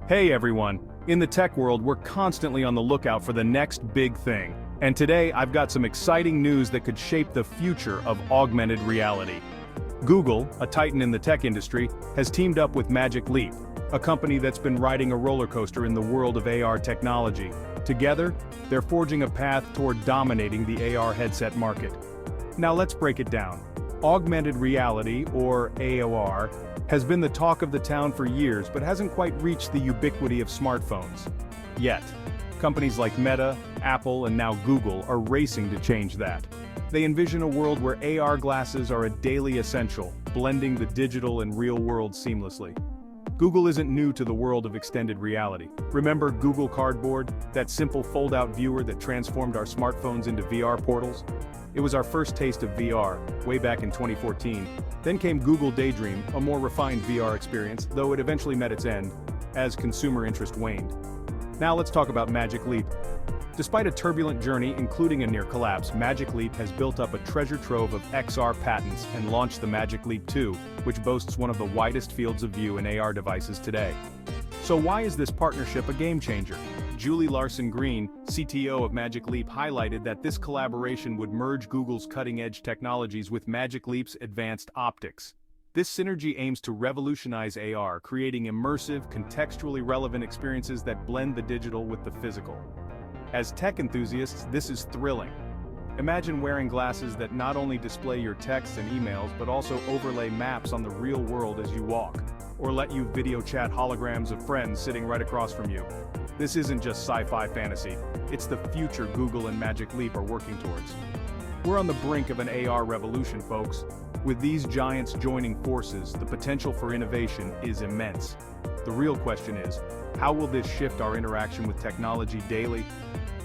Hey everyone, in the tech world we're constantly on the lookout for the next big thing. And today I've got some exciting news that could shape the future of augmented reality. Google, a titan in the tech industry, has teamed up with Magic Leap, a company that's been riding a roller coaster in the world of AR technology. Together, they're forging a path toward dominating the AR headset market. Now let's break it down. Augmented reality, or AR, has been the talk of the town for years but hasn't quite reached the ubiquity of smartphones. Yet, companies like Meta, Apple, and now Google are racing to change that. They envision a world where AR glasses are a daily essential, blending the digital and real world seamlessly. Google isn't new to the world of extended reality. Remember Google Cardboard, that simple fold-out viewer that transformed our smartphones into VR portals? It was our first taste of VR, way back in 2014. Then came Google Daydream, a more refined VR experience, though it eventually met its end, as consumer interest waned. Now let's talk about Magic Leap. Despite a turbulent journey, including a near collapse, Magic Leap has built up a treasure trove of XR patents and launched the Magic Leap 2, which boasts one of the widest fields of view in AR devices today. So why is this partnership a game changer? Julie Larson-Green, CTO of Magic Leap, highlighted that this collaboration would merge Google's cutting-edge technologies with Magic Leap's advanced optics. This synergy aims to revolutionize AR, creating immersive, contextually relevant experiences that blend the digital with the physical. As tech enthusiasts, this is thrilling. Imagine wearing glasses that not only display your texts and emails but also overlay maps on the real world as you walk, or let you video chat holograms of friends sitting right across from you. This isn't just sci-fi fantasy, it's the future Google and Magic Leap are working towards. We're on the brink of an AR revolution, folks. With these giants joining forces, the potential for innovation is immense. The real question is, how will this shift our interaction with technology daily?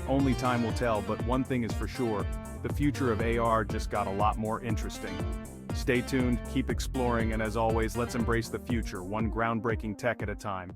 Only time will tell, but one thing is for sure, the future of AR just got a lot more interesting. Stay tuned, keep exploring, and as always, let's embrace the future, one groundbreaking tech at a time.